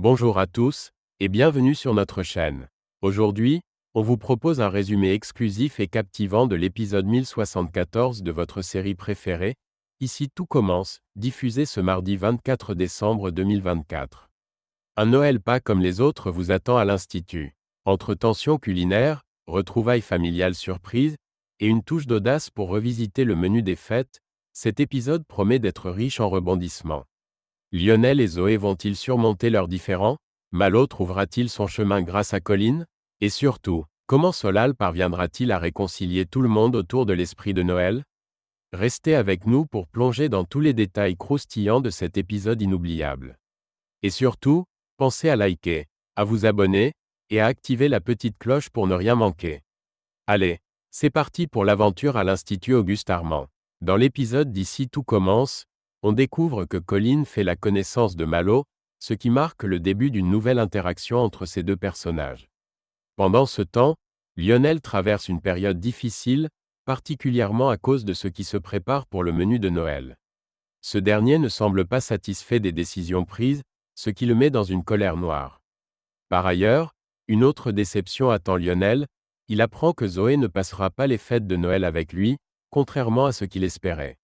Bonjour à tous, et bienvenue sur notre chaîne. Aujourd'hui, on vous propose un résumé exclusif et captivant de l'épisode 1074 de votre série préférée, Ici tout commence, diffusé ce mardi 24 décembre 2024. Un Noël pas comme les autres vous attend à l'Institut. Entre tensions culinaires, retrouvailles familiales surprises, et une touche d'audace pour revisiter le menu des fêtes, cet épisode promet d'être riche en rebondissements. Lionel et Zoé vont-ils surmonter leurs différends? Malo trouvera-t-il son chemin grâce à Colline? Et surtout, comment Solal parviendra-t-il à réconcilier tout le monde autour de l'esprit de Noël? Restez avec nous pour plonger dans tous les détails croustillants de cet épisode inoubliable. Et surtout, pensez à liker, à vous abonner, et à activer la petite cloche pour ne rien manquer. Allez, c'est parti pour l'aventure à l'Institut Auguste Armand. Dans l'épisode d'Ici tout commence, on découvre que Colline fait la connaissance de Malo, ce qui marque le début d'une nouvelle interaction entre ces deux personnages. Pendant ce temps, Lionel traverse une période difficile, particulièrement à cause de ce qui se prépare pour le menu de Noël. Ce dernier ne semble pas satisfait des décisions prises, ce qui le met dans une colère noire. Par ailleurs, une autre déception attend Lionel, il apprend que Zoé ne passera pas les fêtes de Noël avec lui, contrairement à ce qu'il espérait.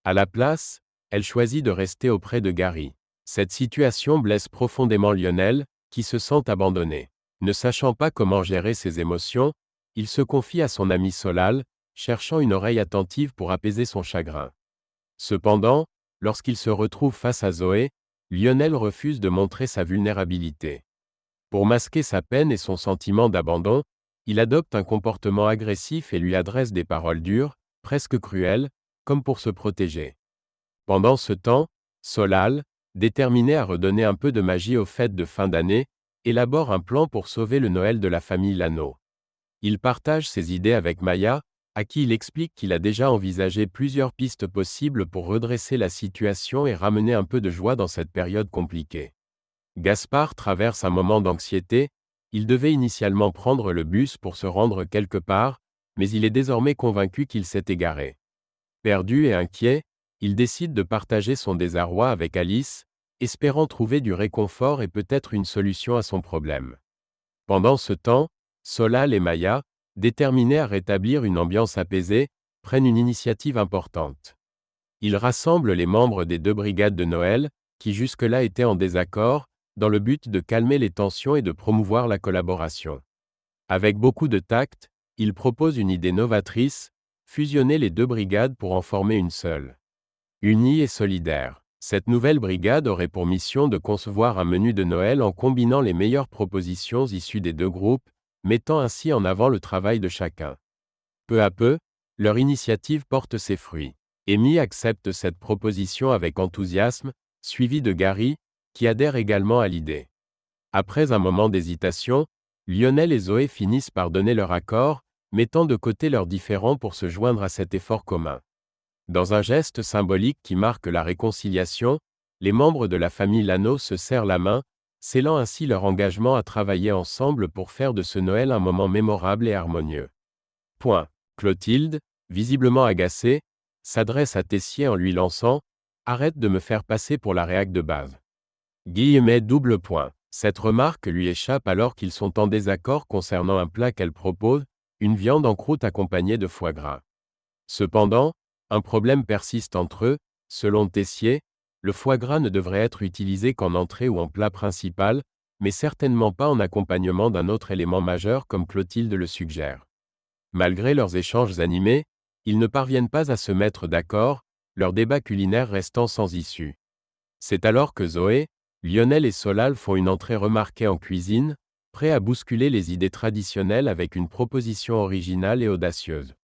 À la place, elle choisit de rester auprès de Gary. Cette situation blesse profondément Lionel, qui se sent abandonné. Ne sachant pas comment gérer ses émotions, il se confie à son ami Solal, cherchant une oreille attentive pour apaiser son chagrin. Cependant, lorsqu'il se retrouve face à Zoé, Lionel refuse de montrer sa vulnérabilité. Pour masquer sa peine et son sentiment d'abandon, il adopte un comportement agressif et lui adresse des paroles dures, presque cruelles, comme pour se protéger. Pendant ce temps, Solal, déterminé à redonner un peu de magie aux fêtes de fin d'année, élabore un plan pour sauver le Noël de la famille Lano. Il partage ses idées avec Maya, à qui il explique qu'il a déjà envisagé plusieurs pistes possibles pour redresser la situation et ramener un peu de joie dans cette période compliquée. Gaspard traverse un moment d'anxiété, il devait initialement prendre le bus pour se rendre quelque part, mais il est désormais convaincu qu'il s'est égaré. Perdu et inquiet, il décide de partager son désarroi avec Alice, espérant trouver du réconfort et peut-être une solution à son problème. Pendant ce temps, Solal et Maya, déterminés à rétablir une ambiance apaisée, prennent une initiative importante. Ils rassemblent les membres des deux brigades de Noël, qui jusque-là étaient en désaccord, dans le but de calmer les tensions et de promouvoir la collaboration. Avec beaucoup de tact, ils proposent une idée novatrice, fusionner les deux brigades pour en former une seule. Unie et solidaire, cette nouvelle brigade aurait pour mission de concevoir un menu de Noël en combinant les meilleures propositions issues des deux groupes, mettant ainsi en avant le travail de chacun. Peu à peu, leur initiative porte ses fruits. Amy accepte cette proposition avec enthousiasme, suivie de Gary, qui adhère également à l'idée. Après un moment d'hésitation, Lionel et Zoé finissent par donner leur accord, mettant de côté leurs différends pour se joindre à cet effort commun. Dans un geste symbolique qui marque la réconciliation, les membres de la famille Lano se serrent la main, scellant ainsi leur engagement à travailler ensemble pour faire de ce Noël un moment mémorable et harmonieux. Point. Clotilde, visiblement agacée, s'adresse à Tessier en lui lançant « Arrête de me faire passer pour la réac de base ». Double point. Cette remarque lui échappe alors qu'ils sont en désaccord concernant un plat qu'elle propose, une viande en croûte accompagnée de foie gras. Cependant, un problème persiste entre eux, selon Tessier, le foie gras ne devrait être utilisé qu'en entrée ou en plat principal, mais certainement pas en accompagnement d'un autre élément majeur comme Clotilde le suggère. Malgré leurs échanges animés, ils ne parviennent pas à se mettre d'accord, leur débat culinaire restant sans issue. C'est alors que Zoé, Lionel et Solal font une entrée remarquée en cuisine, prêts à bousculer les idées traditionnelles avec une proposition originale et audacieuse.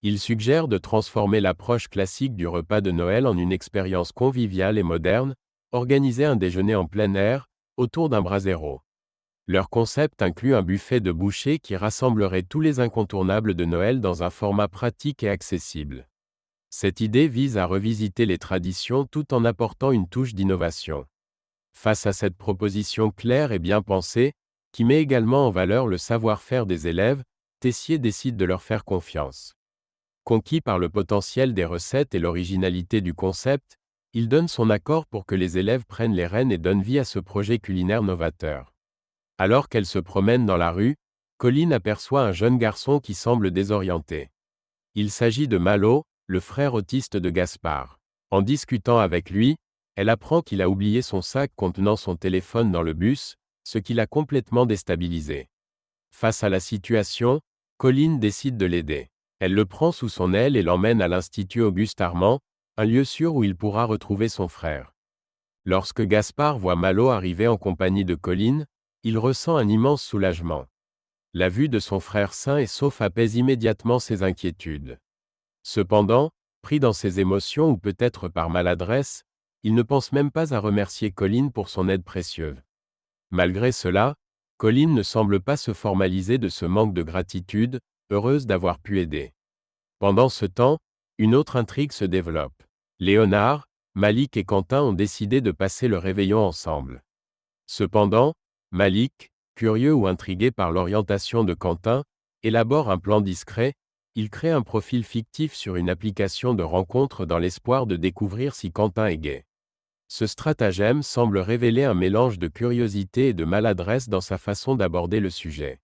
Ils suggèrent de transformer l'approche classique du repas de Noël en une expérience conviviale et moderne, organiser un déjeuner en plein air, autour d'un brasero. Leur concept inclut un buffet de bouchées qui rassemblerait tous les incontournables de Noël dans un format pratique et accessible. Cette idée vise à revisiter les traditions tout en apportant une touche d'innovation. Face à cette proposition claire et bien pensée, qui met également en valeur le savoir-faire des élèves, Tessier décide de leur faire confiance. Conquis par le potentiel des recettes et l'originalité du concept, Il donne son accord pour que les élèves prennent les rênes et donnent vie à ce projet culinaire novateur. Alors qu'elle se promène dans la rue, Colline aperçoit un jeune garçon qui semble désorienté. Il s'agit de Malo, le frère autiste de Gaspard. En discutant avec lui, elle apprend qu'il a oublié son sac contenant son téléphone dans le bus, ce qui l'a complètement déstabilisé. Face à la situation, Colline décide de l'aider. Elle le prend sous son aile et l'emmène à l'Institut Auguste-Armand, un lieu sûr où il pourra retrouver son frère. Lorsque Gaspard voit Malo arriver en compagnie de Colline, il ressent un immense soulagement. La vue de son frère sain et sauf apaise immédiatement ses inquiétudes. Cependant, pris dans ses émotions ou peut-être par maladresse, il ne pense même pas à remercier Colline pour son aide précieuse. Malgré cela, Colline ne semble pas se formaliser de ce manque de gratitude, heureuse d'avoir pu aider. Pendant ce temps, une autre intrigue se développe. Léonard, Malik et Quentin ont décidé de passer le réveillon ensemble. Cependant, Malik, curieux ou intrigué par l'orientation de Quentin, élabore un plan discret. Il crée un profil fictif sur une application de rencontre dans l'espoir de découvrir si Quentin est gay. Ce stratagème semble révéler un mélange de curiosité et de maladresse dans sa façon d'aborder le sujet.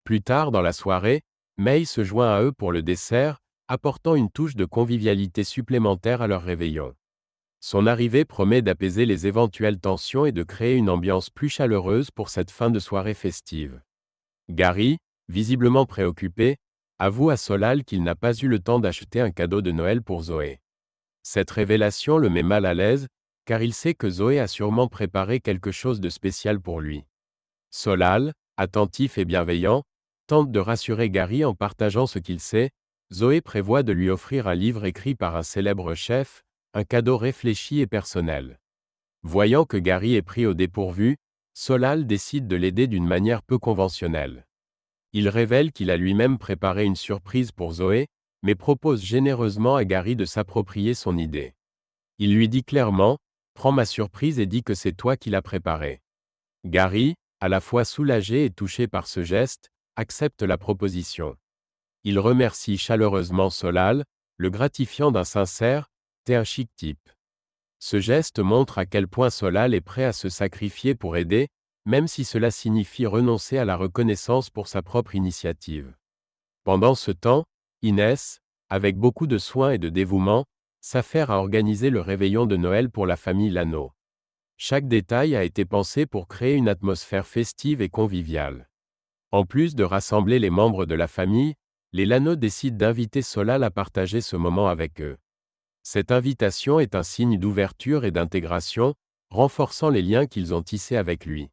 Plus tard dans la soirée, May se joint à eux pour le dessert, apportant une touche de convivialité supplémentaire à leur réveillon. Son arrivée promet d'apaiser les éventuelles tensions et de créer une ambiance plus chaleureuse pour cette fin de soirée festive. Gary, visiblement préoccupé, avoue à Solal qu'il n'a pas eu le temps d'acheter un cadeau de Noël pour Zoé. Cette révélation le met mal à l'aise, car il sait que Zoé a sûrement préparé quelque chose de spécial pour lui. Solal, attentif et bienveillant, tente de rassurer Gary en partageant ce qu'il sait. Zoé prévoit de lui offrir un livre écrit par un célèbre chef, un cadeau réfléchi et personnel. Voyant que Gary est pris au dépourvu, Solal décide de l'aider d'une manière peu conventionnelle. Il révèle qu'il a lui-même préparé une surprise pour Zoé, mais propose généreusement à Gary de s'approprier son idée. Il lui dit clairement « Prends ma surprise et dis que c'est toi qui l'as préparée ». Gary, à la fois soulagé et touché par ce geste, accepte la proposition. Il remercie chaleureusement Solal, le gratifiant d'un sincère « T'es un chic type ». Ce geste montre à quel point Solal est prêt à se sacrifier pour aider, même si cela signifie renoncer à la reconnaissance pour sa propre initiative. Pendant ce temps, Inès, avec beaucoup de soin et de dévouement, s'affaire à organiser le réveillon de Noël pour la famille Lano. Chaque détail a été pensé pour créer une atmosphère festive et conviviale. En plus de rassembler les membres de la famille, les Lano décident d'inviter Solal à partager ce moment avec eux. Cette invitation est un signe d'ouverture et d'intégration, renforçant les liens qu'ils ont tissés avec lui.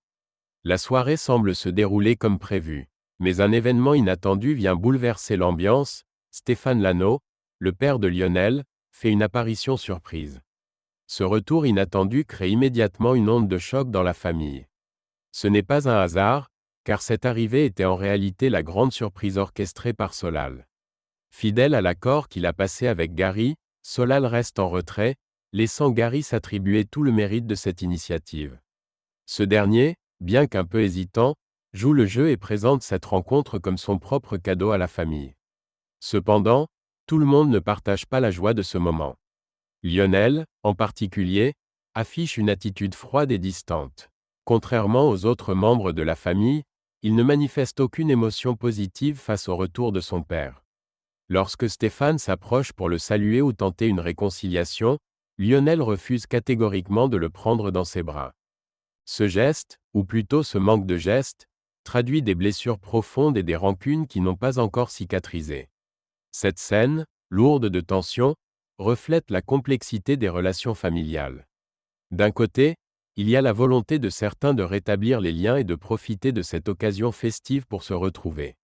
La soirée semble se dérouler comme prévu. Mais un événement inattendu vient bouleverser l'ambiance. Stéphane Lano, le père de Lionel, fait une apparition surprise. Ce retour inattendu crée immédiatement une onde de choc dans la famille. Ce n'est pas un hasard, car cette arrivée était en réalité la grande surprise orchestrée par Solal. Fidèle à l'accord qu'il a passé avec Gary, Solal reste en retrait, laissant Gary s'attribuer tout le mérite de cette initiative. Ce dernier, bien qu'un peu hésitant, joue le jeu et présente cette rencontre comme son propre cadeau à la famille. Cependant, tout le monde ne partage pas la joie de ce moment. Lionel, en particulier, affiche une attitude froide et distante. Contrairement aux autres membres de la famille, il ne manifeste aucune émotion positive face au retour de son père. Lorsque Stéphane s'approche pour le saluer ou tenter une réconciliation, Lionel refuse catégoriquement de le prendre dans ses bras. Ce geste, ou plutôt ce manque de geste, traduit des blessures profondes et des rancunes qui n'ont pas encore cicatrisé. Cette scène, lourde de tension, reflète la complexité des relations familiales. D'un côté, il y a la volonté de certains de rétablir les liens et de profiter de cette occasion festive pour se retrouver.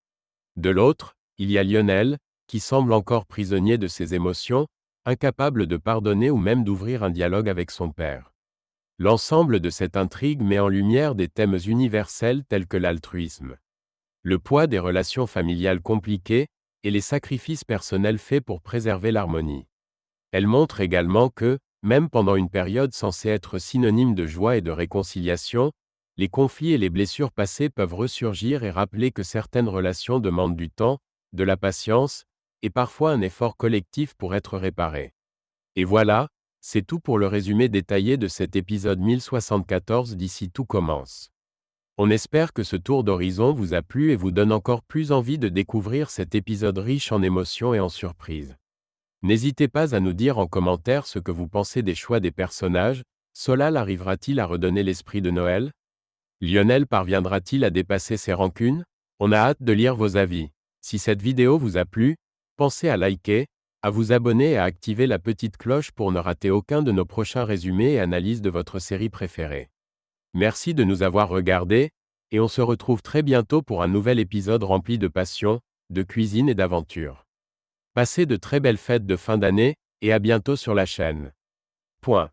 De l'autre, il y a Lionel, qui semble encore prisonnier de ses émotions, incapable de pardonner ou même d'ouvrir un dialogue avec son père. L'ensemble de cette intrigue met en lumière des thèmes universels tels que l'altruisme, le poids des relations familiales compliquées et les sacrifices personnels faits pour préserver l'harmonie. Elle montre également que, même pendant une période censée être synonyme de joie et de réconciliation, les conflits et les blessures passées peuvent ressurgir et rappeler que certaines relations demandent du temps, de la patience, et parfois un effort collectif pour être réparées. Et voilà, C'est tout pour le résumé détaillé de cet épisode 1074 d'Ici tout commence. On espère que ce tour d'horizon vous a plu et vous donne encore plus envie de découvrir cet épisode riche en émotions et en surprises. N'hésitez pas à nous dire en commentaire ce que vous pensez des choix des personnages. Solal arrivera-t-il à redonner l'esprit de Noël? Lionel parviendra-t-il à dépasser ses rancunes? On a hâte de lire vos avis. Si cette vidéo vous a plu, pensez à liker, à vous abonner et à activer la petite cloche pour ne rater aucun de nos prochains résumés et analyses de votre série préférée. Merci de nous avoir regardés, et on se retrouve très bientôt pour un nouvel épisode rempli de passion, de cuisine et d'aventure. Passez de très belles fêtes de fin d'année, et à bientôt sur la chaîne. Point.